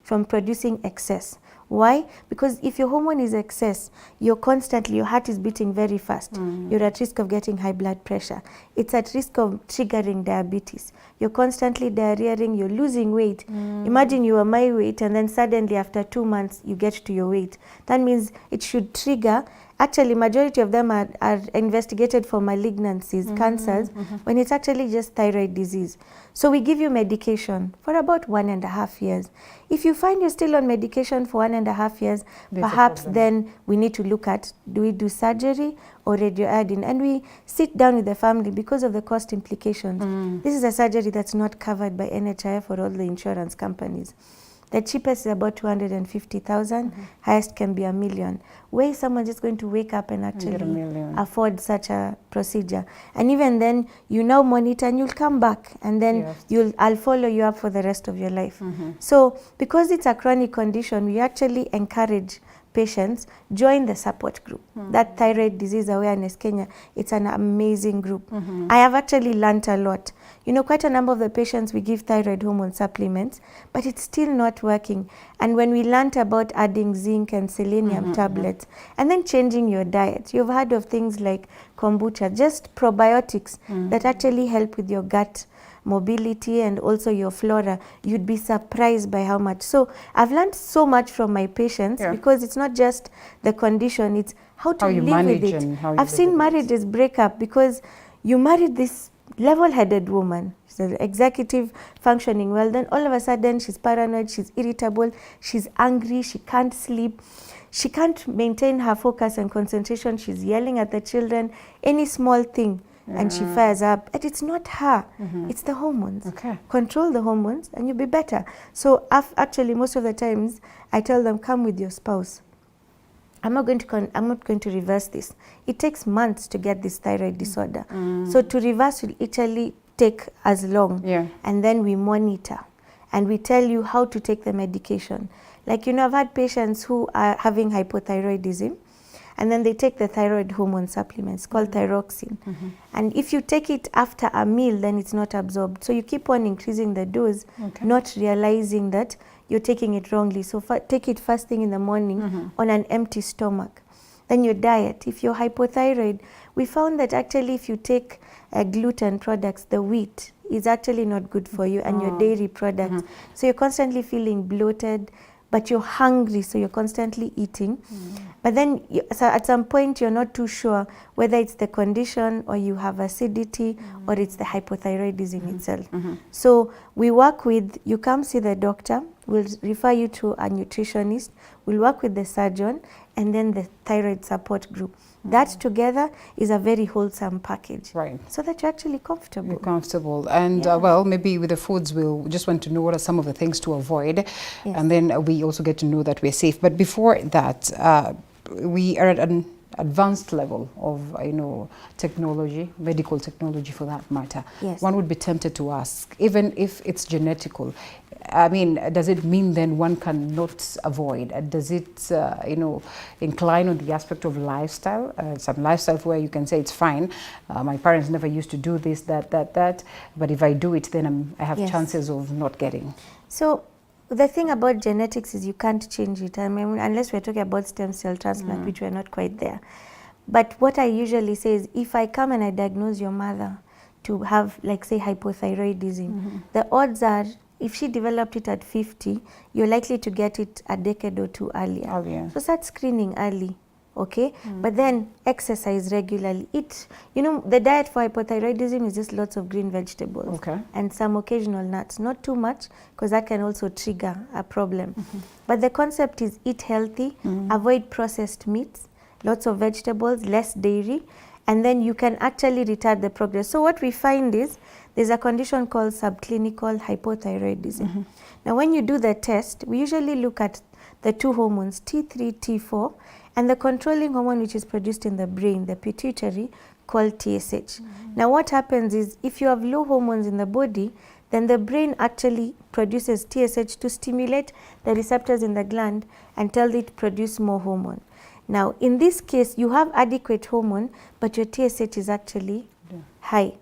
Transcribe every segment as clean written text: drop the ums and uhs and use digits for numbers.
from producing excess. Why? Because if your hormone is excess, your heart is beating very fast. You're at risk of getting high blood pressure. It's at risk of triggering diabetes. You're constantly diarrheaing, you're losing weight. Imagine you are my weight and then suddenly after 2 months you get to your weight. That means it should trigger. Actually, majority of them are investigated for malignancies, cancers, when it's actually just thyroid disease. So we give you medication for about 1.5 years. If you find you're still on medication for 1.5 years, perhaps then we need to look at, do we do surgery or radioiodine? And we sit down with the family because of the cost implications. This is a surgery that's not covered by NHIF or all the insurance companies. The cheapest is about 250,000, highest can be $1 million. Where is someone just going to wake up and actually afford such a procedure? And even then, you now monitor and you'll come back and then I'll follow you up for the rest of your life. So because it's a chronic condition, we actually encourage patients, join the support group. That Thyroid Disease Awareness Kenya, it's an amazing group. I have actually learnt a lot. You know, quite a number of the patients, we give thyroid hormone supplements, but it's still not working. And when we learnt about adding zinc and selenium tablets, and then changing your diet, you've heard of things like kombucha, just probiotics that actually help with your gut mobility and also your flora. You'd be surprised by how much. So I've learned so much from my patients because it's not just the condition, it's how to live with it. I've seen marriages break up because you married this level-headed woman. She's an executive, functioning well, then all of a sudden she's paranoid, she's irritable, she's angry, she can't sleep, she can't maintain her focus and concentration, she's yelling at the children, any small thing, and she fires up. And it's not her, it's the hormones. Control the hormones and you'll be better. So actually most of the times I tell them, come with your spouse. I'm not going to reverse this. It takes months to get this thyroid disorder. So to reverse will actually take as long. And then we monitor and we tell you how to take the medication. Like, you know, I've had patients who are having hypothyroidism and then they take the thyroid hormone supplements called thyroxine. And if you take it after a meal, then it's not absorbed. So you keep on increasing the dose, not realizing that you're taking it wrongly. So take it first thing in the morning on an empty stomach. Then your diet. If you're hypothyroid, we found that actually if you take gluten products, the wheat is actually not good for you, and your dairy products. So you're constantly feeling bloated, but you're hungry, so you're constantly eating. But then so at some point you're not too sure whether it's the condition or you have acidity or it's the hypothyroidism itself. So we work with, you come see the doctor, we'll refer you to a nutritionist, we'll work with the surgeon, and then the thyroid support group. That together is a very wholesome package. So that you're actually comfortable. You're comfortable. And well, maybe with the foods, we'll just want to know what are some of the things to avoid. And then we also get to know that we're safe. But before that, we are at an advanced level of, you know, technology, medical technology for that matter. One would be tempted to ask, even if it's genetical, I mean, does it mean then one cannot avoid? Does it, you know, incline on the aspect of lifestyle? Some lifestyle where you can say it's fine. My parents never used to do this, that. But if I do it, then I have chances of not getting. So the thing about genetics is you can't change it. I mean, unless we're talking about stem cell transplant, which we're not quite there. But what I usually say is, if I come and I diagnose your mother to have, like, say, hypothyroidism, the odds are, if she developed it at 50, you're likely to get it a decade or two earlier. So start screening early, okay? But then exercise regularly. Eat, you know, the diet for hypothyroidism is just lots of green vegetables and some occasional nuts. Not too much, because that can also trigger a problem. But the concept is eat healthy, avoid processed meats, lots of vegetables, less dairy, and then you can actually retard the progress. So what we find is, there's a condition called subclinical hypothyroidism. Now when you do the test, we usually look at the two hormones, T3, T4, and the controlling hormone which is produced in the brain, the pituitary, called TSH. Now what happens is, if you have low hormones in the body, then the brain actually produces TSH to stimulate the receptors in the gland and tell it to produce more hormone. Now in this case, you have adequate hormone, but your TSH is actually high.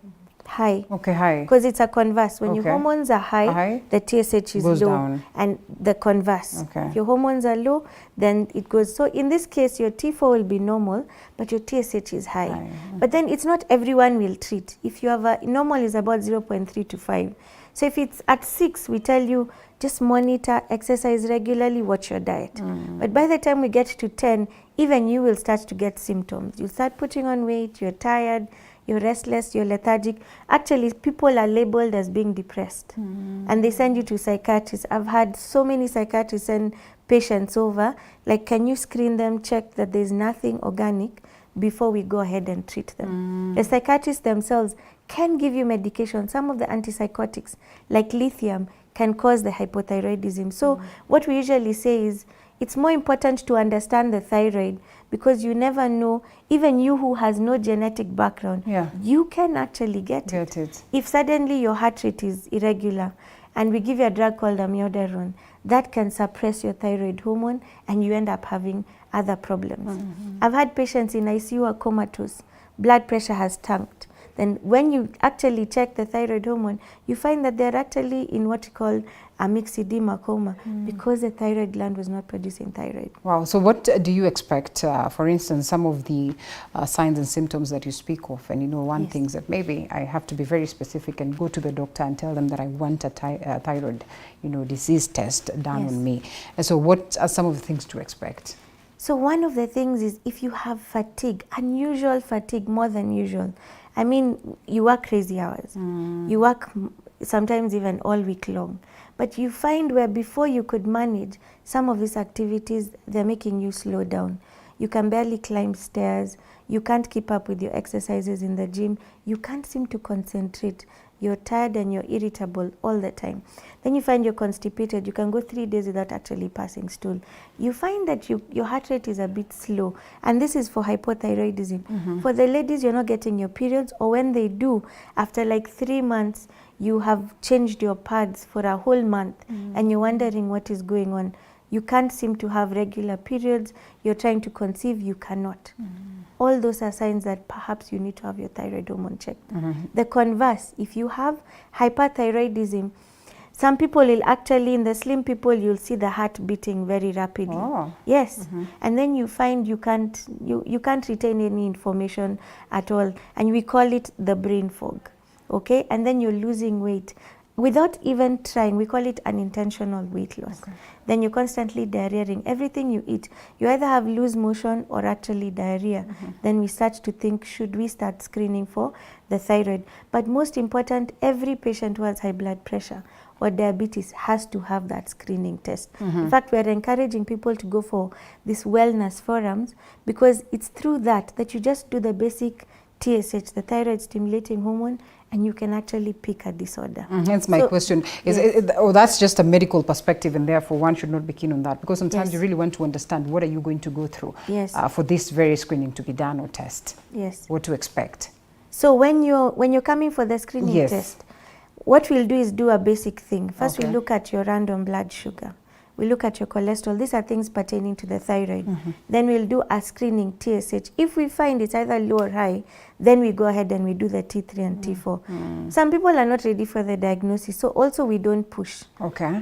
high. Okay, high. Because it's a converse. When your Okay. hormones are high, the TSH is Goes low. down. And the converse. Okay. If your hormones are low, then it goes. So in this case, your T4 will be normal, but your TSH is high. High. But then it's not everyone will treat. If you have a normal is about 0.3 to 5. So if it's at 6, we tell you just monitor, exercise regularly, watch your diet. But by the time we get to 10, even you will start to get symptoms. You start putting on weight, you're tired, you're restless, you're lethargic. Actually, people are labeled as being depressed. And they send you to psychiatrists. I've had so many psychiatrists send patients over, like, can you screen them, check that there's nothing organic before we go ahead and treat them. The psychiatrists themselves can give you medication. Some of the antipsychotics, like lithium, can cause the hypothyroidism. So what we usually say is, it's more important to understand the thyroid, because you never know, even you who has no genetic background, you can actually get it. If suddenly your heart rate is irregular, and we give you a drug called amiodarone, that can suppress your thyroid hormone, and you end up having other problems. I've had patients in ICU who are comatose, blood pressure has tanked. Then when you actually check the thyroid hormone, you find that they're actually in what we call a myxedema coma, because the thyroid gland was not producing thyroid. Wow. So what do you expect, for instance, some of the signs and symptoms that you speak of? And one thing is that maybe I have to be very specific and go to the doctor and tell them that I want a thyroid, disease test done on me. And so what are some of the things to expect? So one of the things is, if you have fatigue, unusual fatigue, more than usual. I mean, you work crazy hours. You work sometimes even all week long. But you find where before you could manage some of these activities, they're making you slow down. You can barely climb stairs. You can't keep up with your exercises in the gym. You can't seem to concentrate. You're tired and you're irritable all the time. Then you find you're constipated. You can go 3 days without actually passing stool. You find that your heart rate is a bit slow. And this is for hypothyroidism. For the ladies, you're not getting your periods, or when they do, after like 3 months, you have changed your pads for a whole month, and you're wondering what is going on. You can't seem to have regular periods. You're trying to conceive, you cannot. All those are signs that perhaps you need to have your thyroid hormone checked. The converse, if you have hyperthyroidism, some people will actually, in the slim people, you'll see the heart beating very rapidly. Yes. And then you find you can't retain any information at all. And we call it the brain fog. Okay? And then you're losing weight without even trying. We call it unintentional weight loss. Then you're constantly diarrheaing. Everything you eat, you either have loose motion or actually diarrhea. Then we start to think, should we start screening for the thyroid? But most important, every patient who has high blood pressure or diabetes has to have that screening test. In fact, we're encouraging people to go for these wellness forums, because it's through that you just do the basic TSH, the thyroid stimulating hormone, and you can actually pick a disorder. Hence my question is, that's just a medical perspective, and therefore one should not be keen on that, because sometimes you really want to understand what are you going to go through for this very screening to be done or test. What to expect. So when you're coming for the screening test, what we'll do is do a basic thing. First, we look at your random blood sugar. We look at your cholesterol. These are things pertaining to the thyroid. Then we'll do a screening TSH. If we find it's either low or high, then we go ahead and we do the T3 and T4. Some people are not ready for the diagnosis, so also we don't push.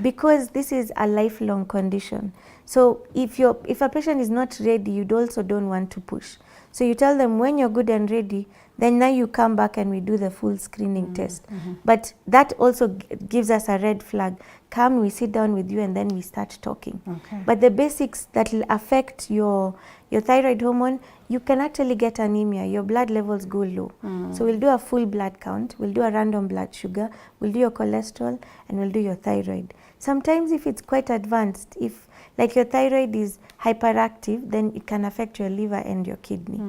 Because this is a lifelong condition. So if a patient is not ready, you also don't want to push. So you tell them when you're good and ready, then now you come back and we do the full screening test. But that also gives us a red flag. Come, we sit down with you, and then we start talking. But the basics that will affect your thyroid hormone, you can actually get anemia. Your blood levels go low. So we'll do a full blood count. We'll do a random blood sugar. We'll do your cholesterol, and we'll do your thyroid. Sometimes if it's quite advanced, if like your thyroid is hyperactive, then it can affect your liver and your kidney.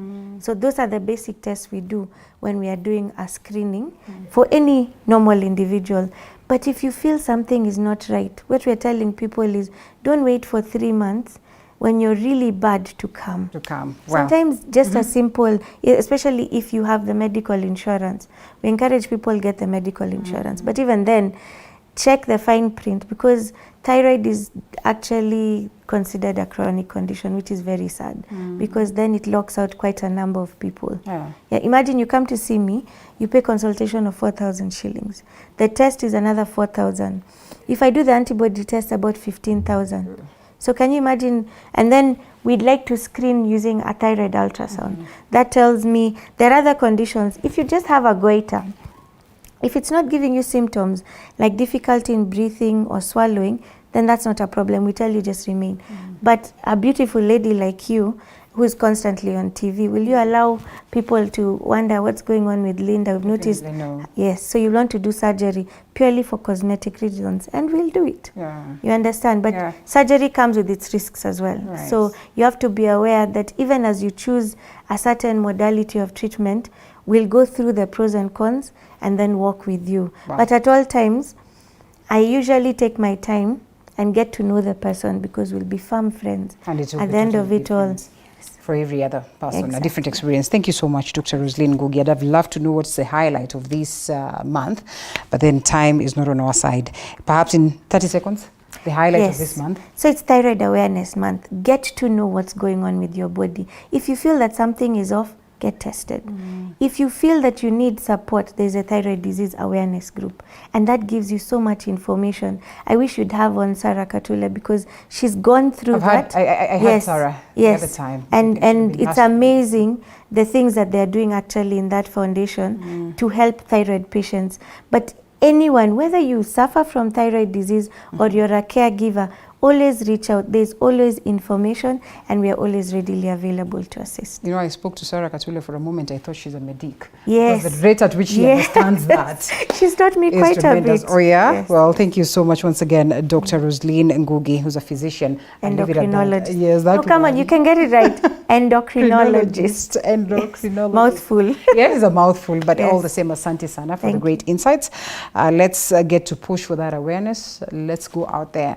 So those are the basic tests we do when we are doing a screening for any normal individual. But if you feel something is not right, what we're telling people is, don't wait for 3 months when you're really bad to come. Sometimes just a simple, especially if you have the medical insurance, we encourage people get the medical insurance. But even then, check the fine print, because thyroid is actually considered a chronic condition, which is very sad, because then it locks out quite a number of people. Yeah. Yeah, imagine you come to see me, you pay consultation of 4,000 shillings. The test is another 4,000. If I do the antibody test, about 15,000. So can you imagine? And then we'd like to screen using a thyroid ultrasound. That tells me there are other conditions. If you just have a goiter, if it's not giving you symptoms like difficulty in breathing or swallowing, then that's not a problem. We tell you just remain. But a beautiful lady like you, who is constantly on TV, will you allow people to wonder what's going on with Linda? We've noticed. No. Yes, so you want to do surgery purely for cosmetic reasons, and we'll do it. Yeah. You understand? But surgery comes with its risks as well. Right. So you have to be aware that even as you choose a certain modality of treatment, we'll go through the pros and cons and then walk with you. Wow. But at all times, I usually take my time and get to know the person, because we'll be firm friends. And it will at be the end of totally it all. different for every other person, Exactly. a different experience. Thank you so much, Dr. Rosslyn Ngugi. I'd have loved to know what's the highlight of this month, but then time is not on our side. Perhaps in 30 seconds, the highlight of this month. So it's Thyroid Awareness Month. Get to know what's going on with your body. If you feel that something is off, get tested. If you feel that you need support, there's a thyroid disease awareness group, and that gives you so much information. I wish you'd have on Sarah Katula, because she's gone through that. I had Sarah the other time. And it's amazing the things that they're doing actually in that foundation to help thyroid patients. But anyone, whether you suffer from thyroid disease or you're a caregiver, always reach out. There's always information, and we are always readily available to assist. You know, I spoke to Sarah Katula for a moment. I thought she's a medic. Yes. Because the rate at which she understands that. She's taught me is quite tremendous. a bit. Oh, yeah? Yes. Well, thank you so much once again, Dr. Rosslyn Ngugi, who's a physician. Endocrinologist. Yes, that Oh, come on, you can get it right. Endocrinologist. Endocrinologist. Mouthful. Yeah, it's a mouthful, but Yes. all the same, asante sana for Thank the great insights. Let's get to push for that awareness. Let's go out there